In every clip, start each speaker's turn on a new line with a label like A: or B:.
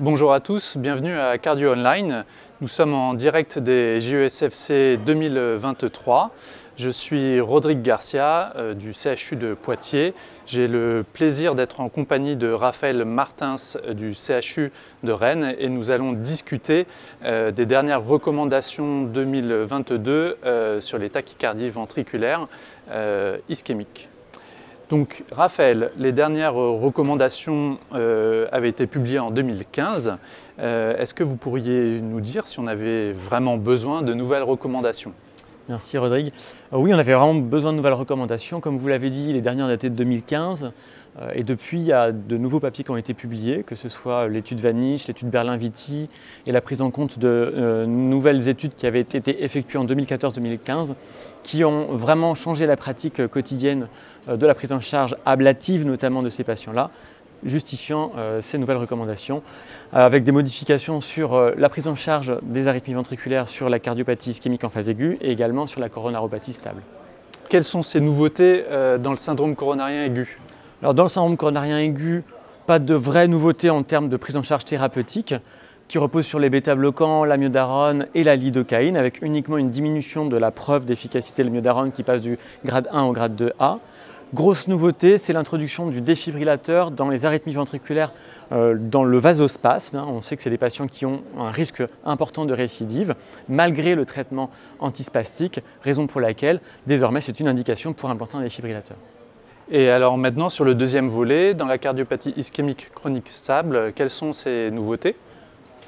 A: Bonjour à tous, bienvenue à Cardio Online. Nous sommes en direct des JESFC 2023. Je suis Rodrigue Garcia du CHU de Poitiers. J'ai le plaisir d'être en compagnie de Raphaël Martins du CHU de Rennes et nous allons discuter des dernières recommandations 2022 sur les tachycardies ventriculaires ischémiques. Donc Raphaël, les dernières recommandations avaient été publiées en 2015. Est-ce que vous pourriez nous dire si on avait vraiment besoin de nouvelles recommandations?
B: Merci Rodrigue. Oui, on avait vraiment besoin de nouvelles recommandations. Comme vous l'avez dit, les dernières dataient de 2015. Et depuis, il y a de nouveaux papiers qui ont été publiés, que ce soit l'étude Vanish, l'étude Berlin-Vitti et la prise en compte de nouvelles études qui avaient été effectuées en 2014-2015, qui ont vraiment changé la pratique quotidienne de la prise en charge ablative, notamment de ces patients-là, justifiant ces nouvelles recommandations, avec des modifications sur la prise en charge des arythmies ventriculaires, sur la cardiopathie ischémique en phase aiguë et également sur la coronaropathie stable.
A: Quelles sont ces nouveautés dans le syndrome coronarien aigu?
B: Alors dans le syndrome coronarien aigu, pas de vraies nouveautés en termes de prise en charge thérapeutique, qui repose sur les bêta-bloquants, l'amiodarone et la lidocaïne, avec uniquement une diminution de la preuve d'efficacité de l'amiodarone qui passe du grade 1 au grade 2A. Grosse nouveauté, c'est l'introduction du défibrillateur dans les arythmies ventriculaires dans le vasospasme. On sait que c'est des patients qui ont un risque important de récidive, malgré le traitement antispastique, raison pour laquelle désormais c'est une indication pour implanter un défibrillateur.
A: Et alors maintenant sur le deuxième volet, dans la cardiopathie ischémique chronique stable, quelles sont ces nouveautés?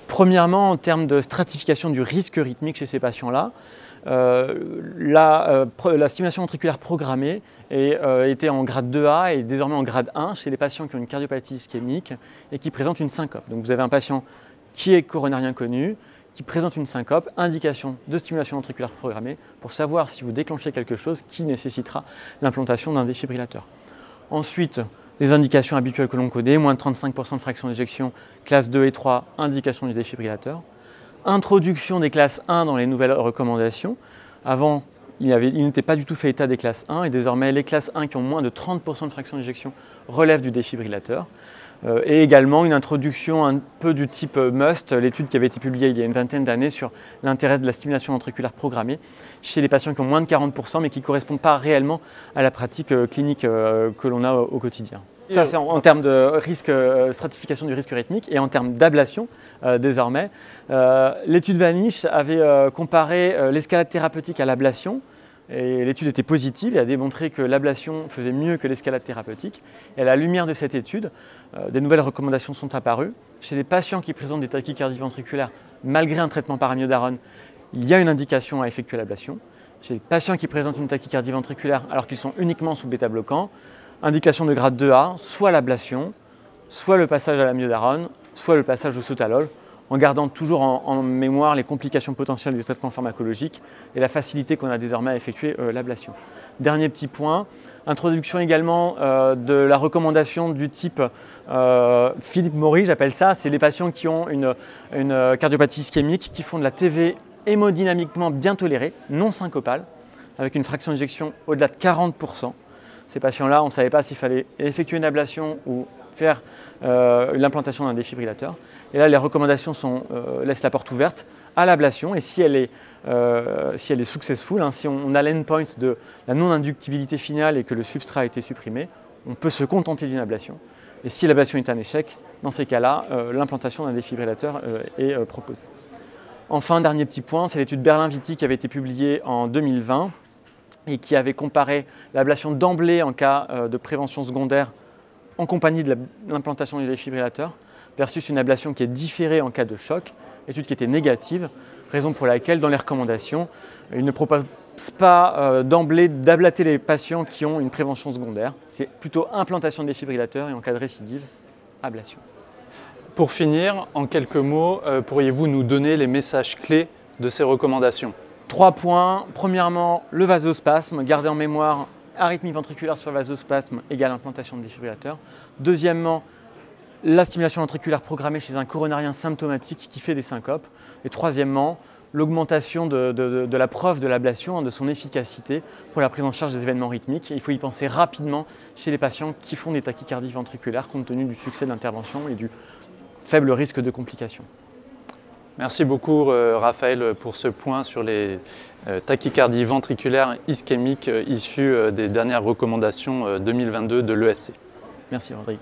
B: Premièrement, en termes de stratification du risque rythmique chez ces patients-là, la stimulation ventriculaire programmée était en grade 2A et désormais en grade 1 chez les patients qui ont une cardiopathie ischémique et qui présentent une syncope. Donc vous avez un patient qui est coronarien connu, qui présente une syncope, indication de stimulation ventriculaire programmée pour savoir si vous déclenchez quelque chose qui nécessitera l'implantation d'un défibrillateur. Ensuite, les indications habituelles que l'on connaît, moins de 35% de fraction d'éjection, classe 2 et 3, indication du défibrillateur. Introduction des classes 1 dans les nouvelles recommandations. Avant, il n'était pas du tout fait état des classes 1 et désormais les classes 1 qui ont moins de 30% de fraction d'éjection relèvent du défibrillateur. Et également une introduction un peu du type MUST, l'étude qui avait été publiée il y a une vingtaine d'années sur l'intérêt de la stimulation ventriculaire programmée chez les patients qui ont moins de 40% mais qui ne correspondent pas réellement à la pratique clinique que l'on a au quotidien. Ça, c'est en termes de risque, stratification du risque rythmique et en termes d'ablation désormais. L'étude Vanish avait comparé l'escalade thérapeutique à l'ablation. Et l'étude était positive et a démontré que l'ablation faisait mieux que l'escalade thérapeutique. Et à la lumière de cette étude, des nouvelles recommandations sont apparues. Chez les patients qui présentent des tachycardies ventriculaires, malgré un traitement par amiodarone, il y a une indication à effectuer l'ablation. Chez les patients qui présentent une tachycardie ventriculaire alors qu'ils sont uniquement sous bêta-bloquant, indication de grade 2A, soit l'ablation, soit le passage à l'amiodarone, soit le passage au sotalol, en gardant toujours en mémoire les complications potentielles du traitement pharmacologique et la facilité qu'on a désormais à effectuer l'ablation. Dernier petit point, introduction également de la recommandation du type Philippe Maury, j'appelle ça, c'est les patients qui ont une cardiopathie ischémique, qui font de la TV hémodynamiquement bien tolérée, non syncopale, avec une fraction d'éjection au-delà de 40%. Ces patients-là, on ne savait pas s'il fallait effectuer une ablation ou faire l'implantation d'un défibrillateur. Et là, les recommandations laissent la porte ouverte à l'ablation. Et si elle est successful, si on a l'endpoint de la non-inductibilité finale et que le substrat a été supprimé, on peut se contenter d'une ablation. Et si l'ablation est un échec, dans ces cas-là, l'implantation d'un défibrillateur est proposée. Enfin, dernier petit point, c'est l'étude Berlin-Vitti qui avait été publiée en 2020 et qui avait comparé l'ablation d'emblée en cas de prévention secondaire en compagnie de l'implantation du défibrillateur versus une ablation qui est différée en cas de choc, étude qui était négative, raison pour laquelle dans les recommandations, il ne propose pas d'emblée d'ablater les patients qui ont une prévention secondaire. C'est plutôt implantation de défibrillateur et en cas de récidive, ablation.
A: Pour finir, en quelques mots, pourriez-vous nous donner les messages clés de ces recommandations?
B: 3 points. Premièrement, le vasospasme, gardez en mémoire arythmie ventriculaire sur vasospasme égale implantation de défibrillateur. Deuxièmement, la stimulation ventriculaire programmée chez un coronarien symptomatique qui fait des syncopes. Et troisièmement, l'augmentation de la preuve de l'ablation, de son efficacité pour la prise en charge des événements rythmiques. Et il faut y penser rapidement chez les patients qui font des tachycardies ventriculaires compte tenu du succès de l'intervention et du faible risque de complications.
A: Merci beaucoup Raphaël pour ce point sur les tachycardies ventriculaires ischémiques issues des dernières recommandations 2022 de l'ESC.
B: Merci Rodrigue.